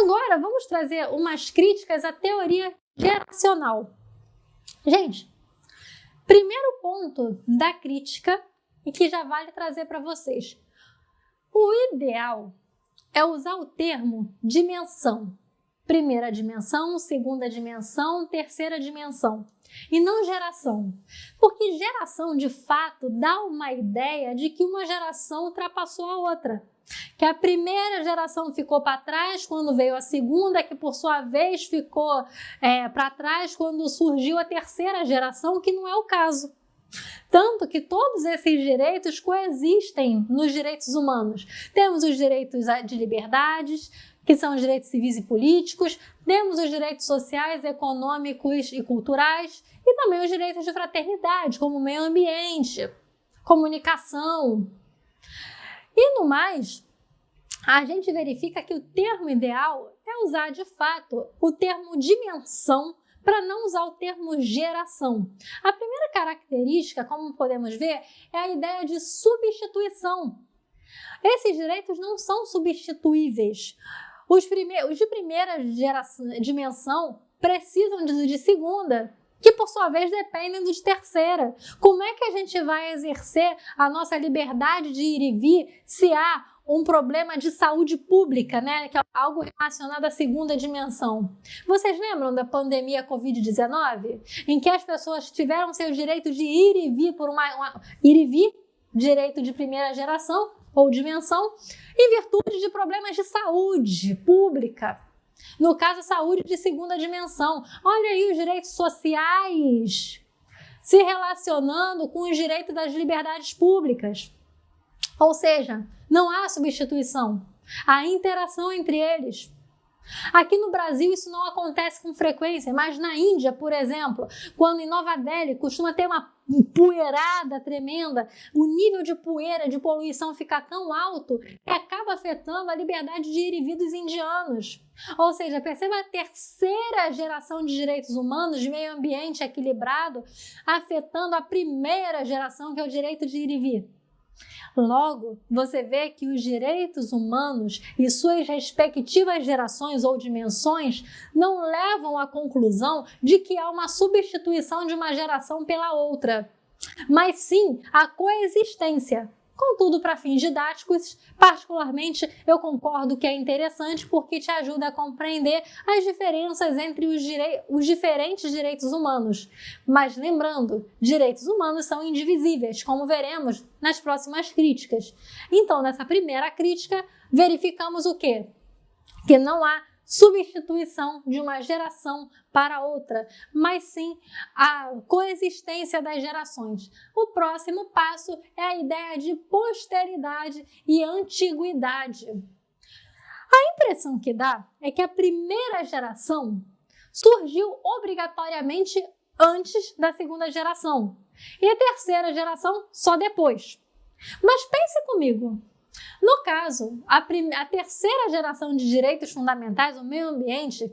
Agora, vamos trazer umas críticas à teoria geracional. Gente, primeiro ponto da crítica, e que já vale trazer para vocês. O ideal é usar o termo dimensão. Primeira dimensão, segunda dimensão, terceira dimensão. E não geração. Porque geração, de fato, dá uma ideia de que uma geração ultrapassou a outra. Que a primeira geração ficou para trás quando veio a segunda, que por sua vez ficou para trás quando surgiu a terceira geração, que não é o caso. Tanto que todos esses direitos coexistem nos direitos humanos. Temos os direitos de liberdades, que são os direitos civis e políticos, temos os direitos sociais, econômicos e culturais, e também os direitos de fraternidade, como meio ambiente, comunicação. E no mais, a gente verifica que o termo ideal é usar de fato o termo dimensão para não usar o termo geração. A primeira característica, como podemos ver, é a ideia de substituição. Esses direitos não são substituíveis. Os de primeira dimensão precisam de segunda, que por sua vez dependem dos de terceira. Como é que a gente vai exercer a nossa liberdade de ir e vir se há um problema de saúde pública, né, que é algo relacionado à segunda dimensão? Vocês lembram da pandemia Covid-19, em que as pessoas tiveram seus direitos de ir e vir direito de primeira geração ou dimensão, em virtude de problemas de saúde pública? No caso, saúde de segunda dimensão. Olha aí os direitos sociais se relacionando com os direitos das liberdades públicas. Ou seja, não há substituição, há interação entre eles. Aqui no Brasil isso não acontece com frequência, mas na Índia, por exemplo, quando em Nova Delhi costuma ter uma poeirada tremenda, o nível de poeira, de poluição fica tão alto que acaba afetando a liberdade de ir e vir dos indianos. Ou seja, perceba a terceira geração de direitos humanos, de meio ambiente equilibrado, afetando a primeira geração, que é o direito de ir e vir. Logo, você vê que os direitos humanos e suas respectivas gerações ou dimensões não levam à conclusão de que há uma substituição de uma geração pela outra, mas sim a coexistência. Contudo, para fins didáticos, particularmente, eu concordo que é interessante porque te ajuda a compreender as diferenças entre os diferentes direitos humanos. Mas lembrando, direitos humanos são indivisíveis, como veremos nas próximas críticas. Então, nessa primeira crítica, verificamos o quê? Que não há substituição de uma geração para outra, mas sim a coexistência das gerações. O próximo passo é a ideia de posteridade e antiguidade. A impressão que dá é que a primeira geração surgiu obrigatoriamente antes da segunda geração e a terceira geração só depois. Mas pense comigo. No caso, a terceira geração de direitos fundamentais, o meio ambiente,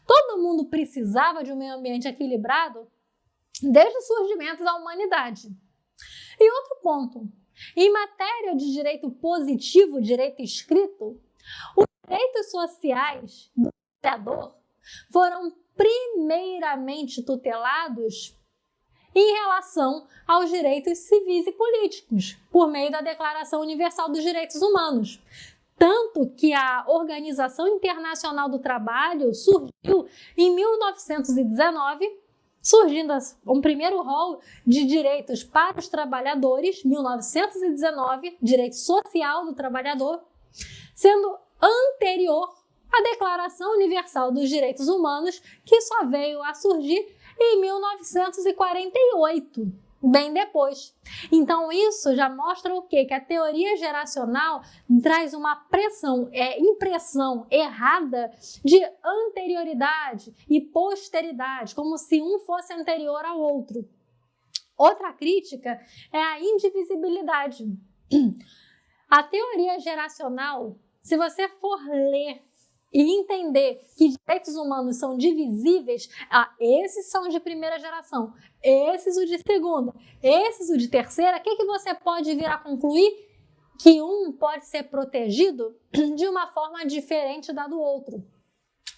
todo mundo precisava de um meio ambiente equilibrado desde o surgimento da humanidade. E outro ponto, em matéria de direito positivo, direito escrito, os direitos sociais do trabalhador foram primeiramente tutelados em relação aos direitos civis e políticos, por meio da Declaração Universal dos Direitos Humanos. Tanto que a Organização Internacional do Trabalho surgiu em 1919, surgindo um primeiro rol de direitos para os trabalhadores, 1919, direito social do trabalhador, sendo anterior à Declaração Universal dos Direitos Humanos, que só veio a surgir em 1948, bem depois. Então isso já mostra o quê? Que a teoria geracional traz uma impressão errada de anterioridade e posteridade, como se um fosse anterior ao outro. Outra crítica é a indivisibilidade. A teoria geracional, se você for ler e entender que direitos humanos são divisíveis, esses são de primeira geração, esses o de segunda, esses o de terceira, o que você pode vir a concluir? que um pode ser protegido de uma forma diferente da do outro.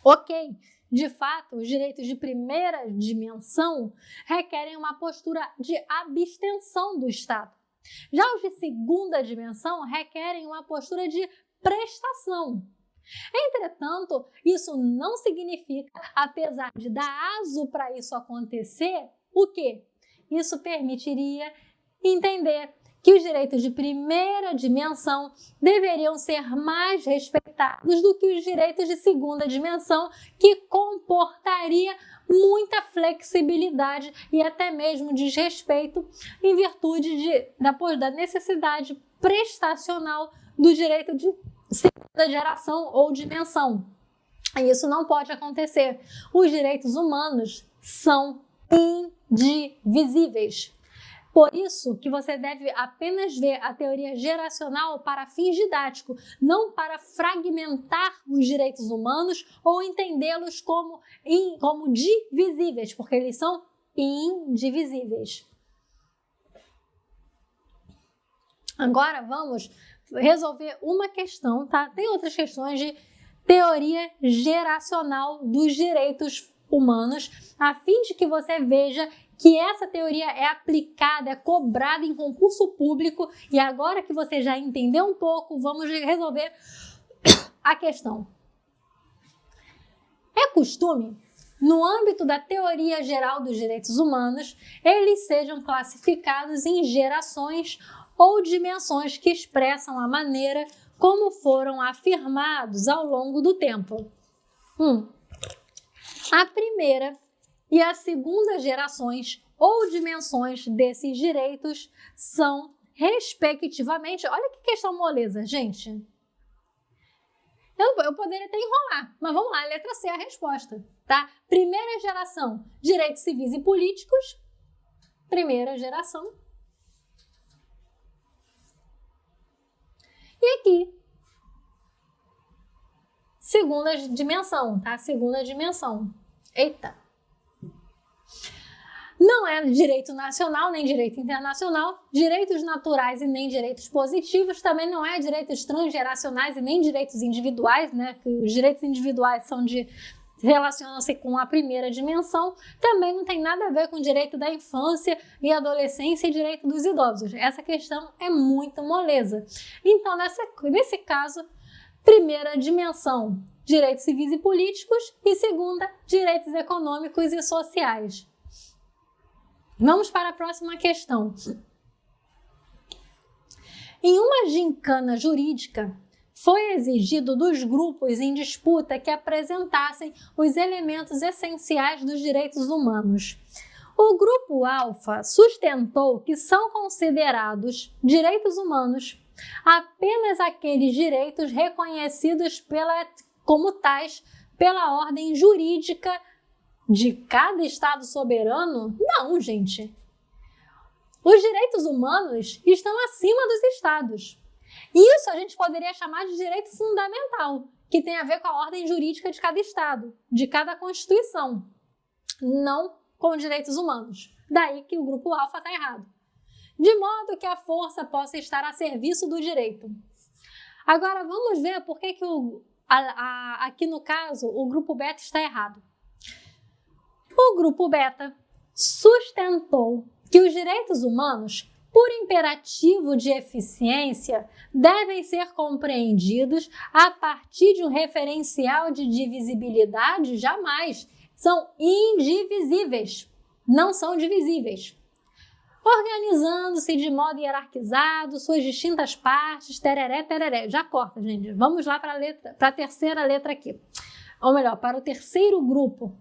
Ok, de fato, os direitos de primeira dimensão requerem uma postura de abstenção do Estado. Já os de segunda dimensão requerem uma postura de prestação. Entretanto, isso não significa, apesar de dar aso para isso acontecer, o quê? Isso permitiria entender que os direitos de primeira dimensão deveriam ser mais respeitados do que os direitos de segunda dimensão, que comportaria muita flexibilidade e até mesmo desrespeito em virtude da necessidade prestacional do direito de segunda geração ou dimensão. Isso não pode acontecer. Os direitos humanos são indivisíveis. Por isso que você deve apenas ver a teoria geracional para fins didáticos, não para fragmentar os direitos humanos ou entendê-los como divisíveis, porque eles são indivisíveis. Agora vamos resolver uma questão, tá? Tem outras questões de teoria geracional dos direitos humanos, a fim de que você veja que essa teoria é aplicada, é cobrada em concurso público, e agora que você já entendeu um pouco, vamos resolver a questão. É costume, no âmbito da teoria geral dos direitos humanos, eles sejam classificados em gerações ou dimensões que expressam a maneira como foram afirmados ao longo do tempo. A primeira e a segunda gerações ou dimensões desses direitos são, respectivamente... Olha que questão moleza, gente. Eu poderia até enrolar, mas vamos lá, letra C é a resposta, tá? Primeira geração, direitos civis e políticos. Primeira geração. E aqui, segunda dimensão, tá? Segunda dimensão. Eita! Não é direito nacional, nem direito internacional, direitos naturais e nem direitos positivos, também não é direitos transgeracionais e nem direitos individuais, né? Os direitos individuais relacionam-se com a primeira dimensão, também não tem nada a ver com o direito da infância e adolescência e direito dos idosos. Essa questão é muito moleza. Então, nesse caso, primeira dimensão, direitos civis e políticos, e segunda, direitos econômicos e sociais. Vamos para a próxima questão. Em uma gincana jurídica, foi exigido dos grupos em disputa que apresentassem os elementos essenciais dos direitos humanos. O grupo alfa sustentou que são considerados direitos humanos apenas aqueles direitos reconhecidos como tais pela ordem jurídica de cada Estado soberano? Não, gente. Os direitos humanos estão acima dos Estados. Isso a gente poderia chamar de direito fundamental, que tem a ver com a ordem jurídica de cada Estado, de cada Constituição, não com direitos humanos. Daí que o grupo alfa está errado. De modo que a força possa estar a serviço do direito. Agora vamos ver por que aqui no caso o grupo beta está errado. O grupo beta sustentou que os direitos humanos, por imperativo de eficiência, devem ser compreendidos a partir de um referencial de divisibilidade? Jamais. São indivisíveis, não são divisíveis. Organizando-se de modo hierarquizado, suas distintas partes, tereré, tereré. Já corta, gente. Vamos lá para a terceira letra aqui. Ou melhor, para o terceiro grupo.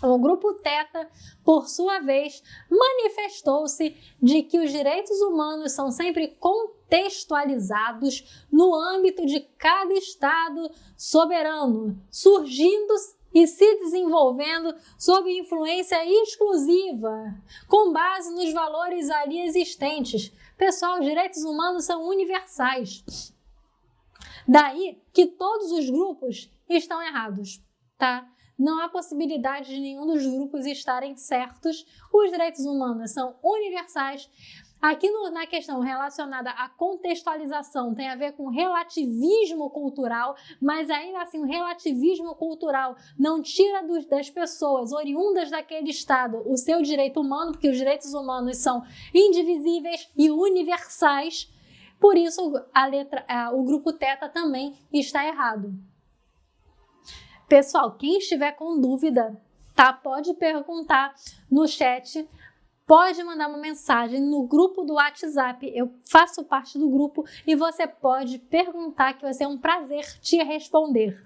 O grupo Θ, por sua vez, manifestou-se de que os direitos humanos são sempre contextualizados no âmbito de cada Estado soberano, surgindo e se desenvolvendo sob influência exclusiva, com base nos valores ali existentes. Pessoal, os direitos humanos são universais. Daí que todos os grupos estão errados, tá? Não há possibilidade de nenhum dos grupos estarem certos. Os direitos humanos são universais Aqui na questão relacionada à contextualização tem a ver com relativismo cultural, mas ainda assim o relativismo cultural não tira das pessoas oriundas daquele estado o seu direito humano, porque os direitos humanos são indivisíveis e universais. Por isso o grupo θ também está errado. Pessoal, quem estiver com dúvida, tá? Pode perguntar no chat. Pode mandar uma mensagem no grupo do WhatsApp, eu faço parte do grupo e você pode perguntar que vai ser um prazer te responder.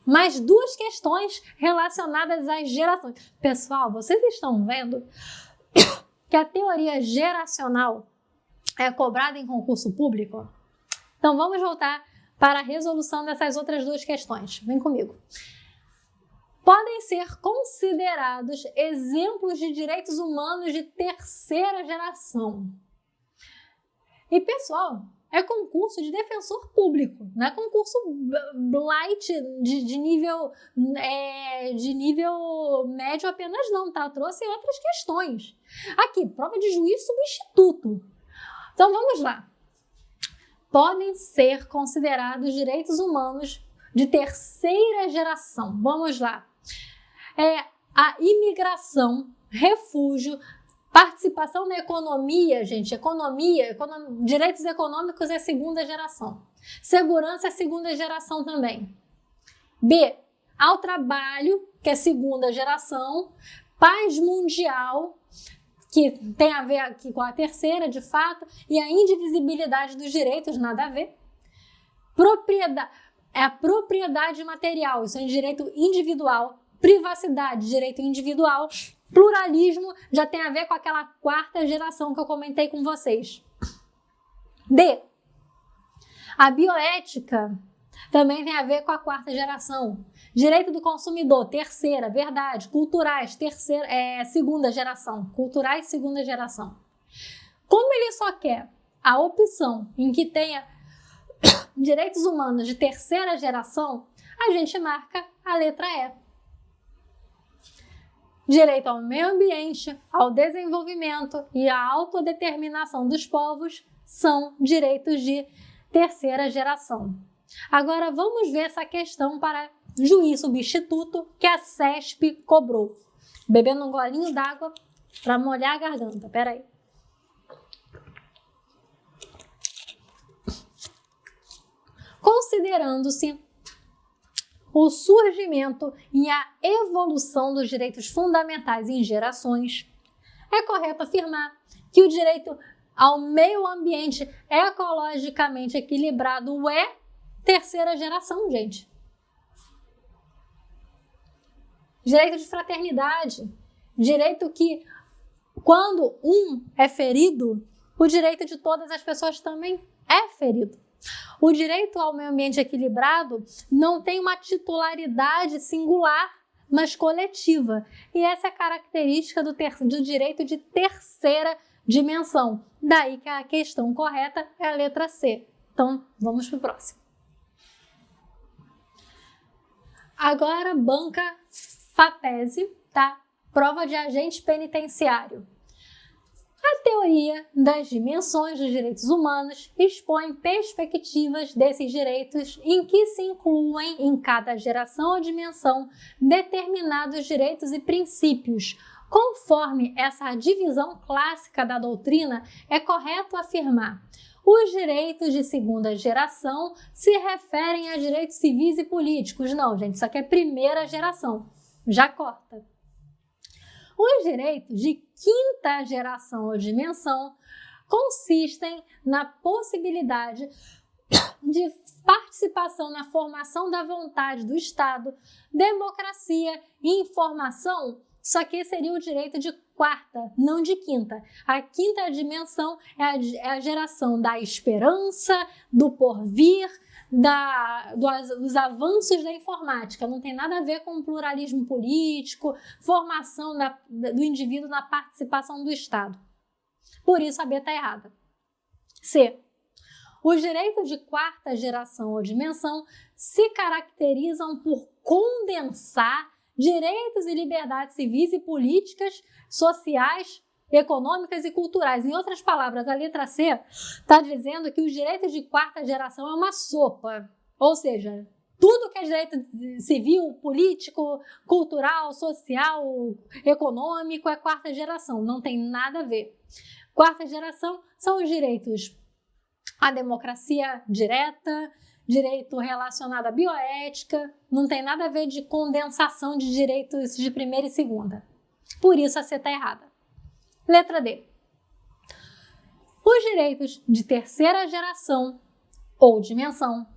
Mais duas questões relacionadas às gerações. Pessoal, vocês estão vendo que a teoria geracional é cobrada em concurso público? Então vamos voltar para a resolução dessas outras duas questões. Vem comigo. Podem ser considerados exemplos de direitos humanos de terceira geração. E, pessoal, é concurso de defensor público, não é concurso light de nível médio apenas não, tá? Eu trouxe outras questões. Aqui, prova de juiz substituto. Então, vamos lá. Podem ser considerados direitos humanos de terceira geração. Vamos lá. A imigração, refúgio, participação na economia, gente, direitos econômicos é segunda geração. Segurança é segunda geração também. B, ao trabalho, que é segunda geração. Paz mundial, que tem a ver aqui com a terceira, de fato, e a indivisibilidade dos direitos, nada a ver. Propriedade material, isso é direito individual. Privacidade, direito individual. Pluralismo já tem a ver com aquela quarta geração que eu comentei com vocês. D. A bioética também tem a ver com a quarta geração. Direito do consumidor, terceira, verdade. Culturais, segunda geração. Culturais, segunda geração. Como ele só quer a opção em que tenha direitos humanos de terceira geração, a gente marca a letra E. Direito ao meio ambiente, ao desenvolvimento e à autodeterminação dos povos são direitos de terceira geração. Agora vamos ver essa questão para juiz substituto que a CESP cobrou. Bebendo um golinho d'água para molhar a garganta. Pera aí. Considerando-se o surgimento e a evolução dos direitos fundamentais em gerações, é correto afirmar que o direito ao meio ambiente ecologicamente equilibrado é terceira geração, gente. Direito de fraternidade, direito que, quando um é ferido, o direito de todas as pessoas também é ferido. O direito ao meio ambiente equilibrado não tem uma titularidade singular, mas coletiva. E essa é a característica do direito de terceira dimensão. Daí que a questão correta é a letra C. Então, vamos para o próximo. Agora, banca FAPESE, tá? Prova de agente penitenciário. A teoria das dimensões dos direitos humanos expõe perspectivas desses direitos em que se incluem em cada geração ou dimensão determinados direitos e princípios. Conforme essa divisão clássica da doutrina, é correto afirmar: os direitos de segunda geração se referem a direitos civis e políticos. Não, gente, isso aqui é primeira geração. Já corta. Os direitos de quinta geração ou dimensão consistem na possibilidade de participação na formação da vontade do Estado, democracia e informação. Só que seria o direito de quarta, não de quinta. A quinta dimensão é a geração da esperança, do porvir, dos avanços da informática. Não tem nada a ver com pluralismo político, formação do indivíduo na participação do Estado. Por isso a B está errada. C. Os direitos de quarta geração ou dimensão se caracterizam por condensar direitos e liberdades civis e políticas, sociais, econômicas e culturais. Em outras palavras, a letra C está dizendo que os direitos de quarta geração é uma sopa, ou seja, tudo que é direito civil, político, cultural, social, econômico é quarta geração, não tem nada a ver. Quarta geração são os direitos à democracia direta, direito relacionado à bioética, não tem nada a ver de condensação de direitos de primeira e segunda. Por isso a C está errada. Letra D. Os direitos de terceira geração ou dimensão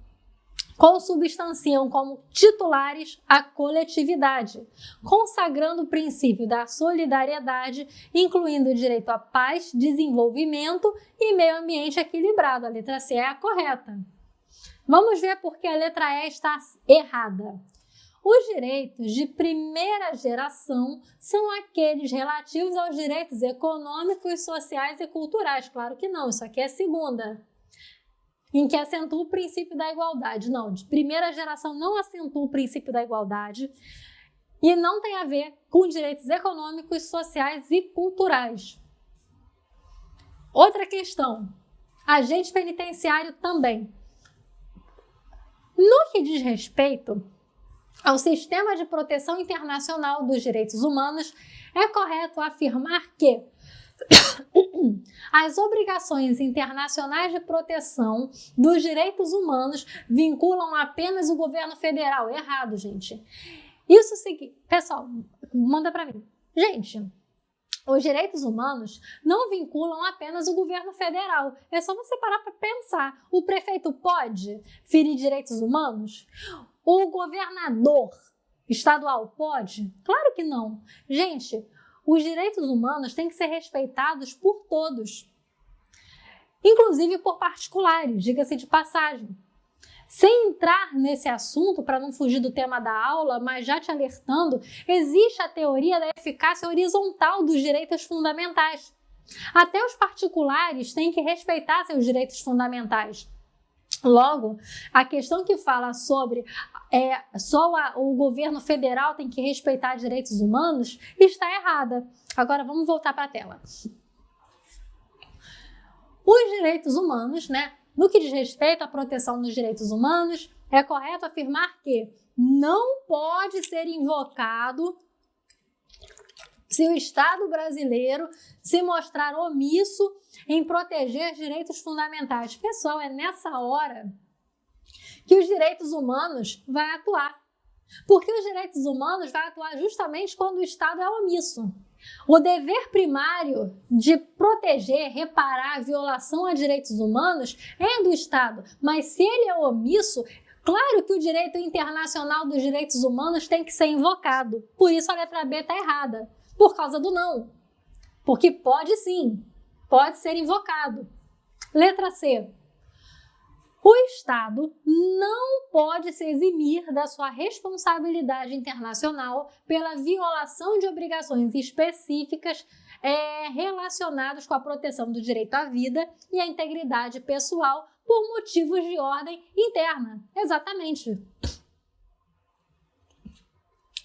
consubstanciam como titulares a coletividade, consagrando o princípio da solidariedade, incluindo o direito à paz, desenvolvimento e meio ambiente equilibrado. A letra C é a correta. Vamos ver por que a letra E está errada. Os direitos de primeira geração são aqueles relativos aos direitos econômicos, sociais e culturais. Claro que não, isso aqui é segunda, em que acentua o princípio da igualdade. Não, de primeira geração não acentua o princípio da igualdade e não tem a ver com direitos econômicos, sociais e culturais. Outra questão, agente penitenciário também. No que diz respeito ao sistema de proteção internacional dos direitos humanos, é correto afirmar que as obrigações internacionais de proteção dos direitos humanos vinculam apenas o governo federal. Errado, gente. Isso seguinte, pessoal, manda para mim. Gente, os direitos humanos não vinculam apenas o governo federal. É só você parar para pensar. O prefeito pode ferir direitos humanos? O governador estadual pode? Claro que não. Gente, os direitos humanos têm que ser respeitados por todos, inclusive por particulares, diga-se de passagem. Sem entrar nesse assunto, para não fugir do tema da aula, mas já te alertando, existe a teoria da eficácia horizontal dos direitos fundamentais. Até os particulares têm que respeitar seus direitos fundamentais. Logo, a questão que fala sobre só o governo federal tem que respeitar direitos humanos está errada. Agora vamos voltar para a tela. Os direitos humanos, no que diz respeito à proteção dos direitos humanos, é correto afirmar que não pode ser invocado se o Estado brasileiro se mostrar omisso em proteger direitos fundamentais. Pessoal, é nessa hora que os direitos humanos vai atuar. Porque os direitos humanos vai atuar justamente quando o Estado é omisso. O dever primário de proteger, reparar a violação a direitos humanos é do Estado, mas se ele é omisso, claro que o direito internacional dos direitos humanos tem que ser invocado. Por isso a letra B está errada, por causa do não. Porque pode sim, pode ser invocado. Letra C. O Estado não pode se eximir da sua responsabilidade internacional pela violação de obrigações específicas relacionadas com a proteção do direito à vida e à integridade pessoal por motivos de ordem interna. Exatamente.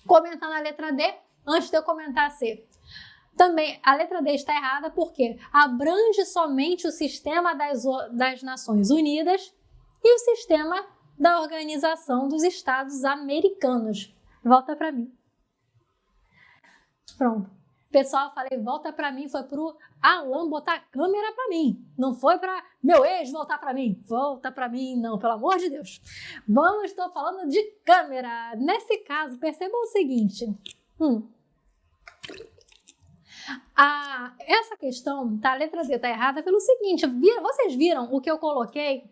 Comentando a letra D, antes de eu comentar a C. Também, a letra D está errada porque abrange somente o sistema das Nações Unidas e o sistema da Organização dos Estados Americanos. Volta para mim. Pronto. Pessoal, eu falei volta para mim, foi pro Alan botar a câmera para mim. Não foi para meu ex voltar para mim. Volta para mim, não, pelo amor de Deus. Estou falando de câmera. Nesse caso, percebam o seguinte. Essa questão, a letra D está errada pelo seguinte. Vocês viram o que eu coloquei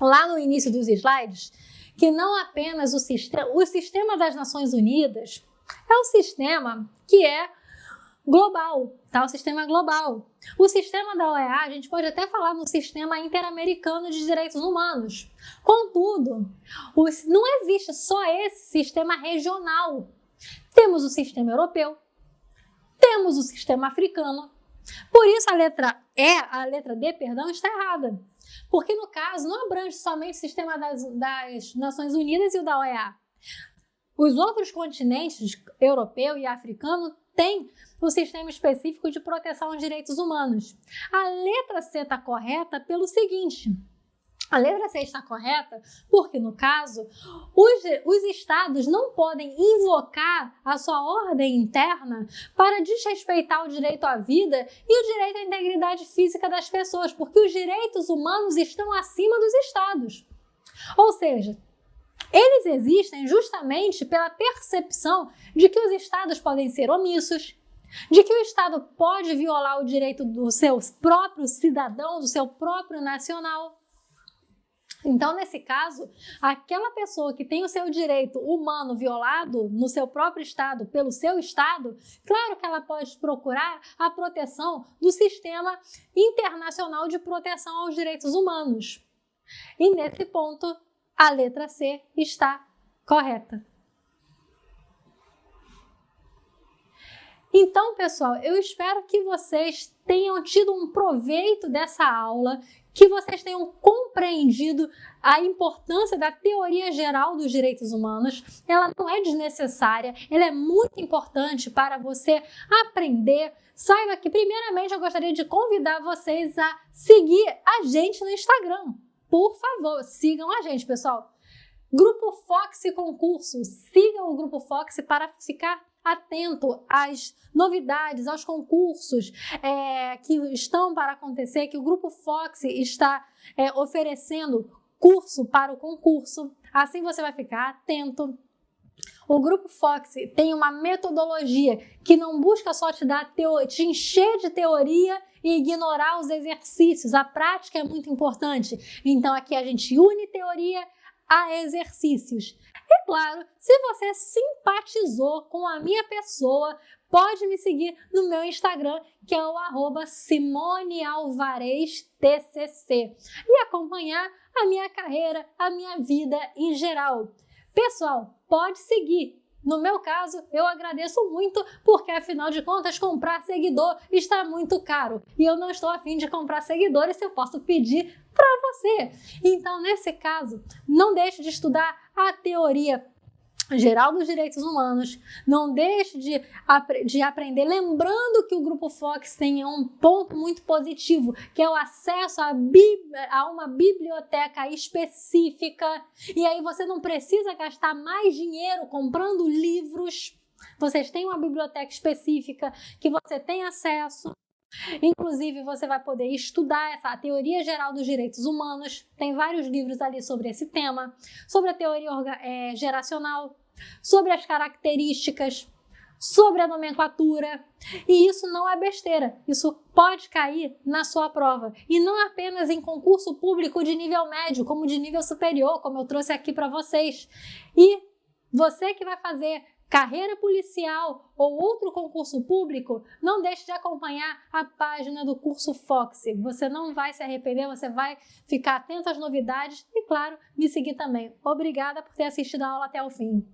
lá no início dos slides? Que não apenas o sistema das Nações Unidas é um sistema que é global, tá? O sistema global. O sistema da OEA, a gente pode até falar no sistema interamericano de direitos humanos. Contudo, não existe só esse sistema regional. Temos o sistema europeu, temos o sistema africano. Por isso a letra D, está errada. Porque no caso não abrange somente o sistema das Nações Unidas e o da OEA. Os outros continentes, europeu e africano, têm um sistema específico de proteção aos direitos humanos. A letra C está correta pelo seguinte: a letra C está correta porque, no caso, os estados não podem invocar a sua ordem interna para desrespeitar o direito à vida e o direito à integridade física das pessoas, porque os direitos humanos estão acima dos estados. Ou seja, eles existem justamente pela percepção de que os estados podem ser omissos, de que o Estado pode violar o direito do seu próprio cidadão, do seu próprio nacional. Então, nesse caso, aquela pessoa que tem o seu direito humano violado no seu próprio Estado, pelo seu Estado, claro que ela pode procurar a proteção do sistema internacional de proteção aos direitos humanos. E nesse ponto, a letra C está correta. Então, pessoal, eu espero que vocês tenham tido um proveito dessa aula, que vocês tenham compreendido a importância da teoria geral dos direitos humanos. Ela não é desnecessária, ela é muito importante para você aprender. Saiba que, primeiramente, eu gostaria de convidar vocês a seguir a gente no Instagram. Por favor, sigam a gente, pessoal. Grupo Fox Concurso. Sigam o Grupo Fox para ficar atento às novidades, aos concursos que estão para acontecer, que o Grupo Fox está oferecendo curso para o concurso. Assim você vai ficar atento. O Grupo Fox tem uma metodologia que não busca só te encher de teoria e ignorar os exercícios. A prática é muito importante. Então aqui a gente une teoria a exercícios. E claro, se você simpatizou com a minha pessoa, pode me seguir no meu Instagram, que é o @SimoneAlvarezTCC, e acompanhar a minha carreira, a minha vida em geral. Pessoal, pode seguir. No meu caso, eu agradeço muito, porque afinal de contas, comprar seguidor está muito caro. E eu não estou a fim de comprar seguidores se eu posso pedir para você. Então, nesse caso, não deixe de estudar a teoria geral dos direitos humanos, não deixe de aprender, lembrando que o Grupo Fox tem um ponto muito positivo, que é o acesso a uma biblioteca específica, e aí você não precisa gastar mais dinheiro comprando livros, vocês têm uma biblioteca específica que você tem acesso. Inclusive, você vai poder estudar a teoria geral dos direitos humanos, tem vários livros ali sobre esse tema, sobre a teoria geracional, sobre as características, sobre a nomenclatura. E isso não é besteira, isso pode cair na sua prova. E não apenas em concurso público de nível médio, como de nível superior, como eu trouxe aqui para vocês. E você que vai fazer carreira policial ou outro concurso público, não deixe de acompanhar a página do curso Fox. Você não vai se arrepender, você vai ficar atento às novidades e, claro, me seguir também. Obrigada por ter assistido a aula até o fim.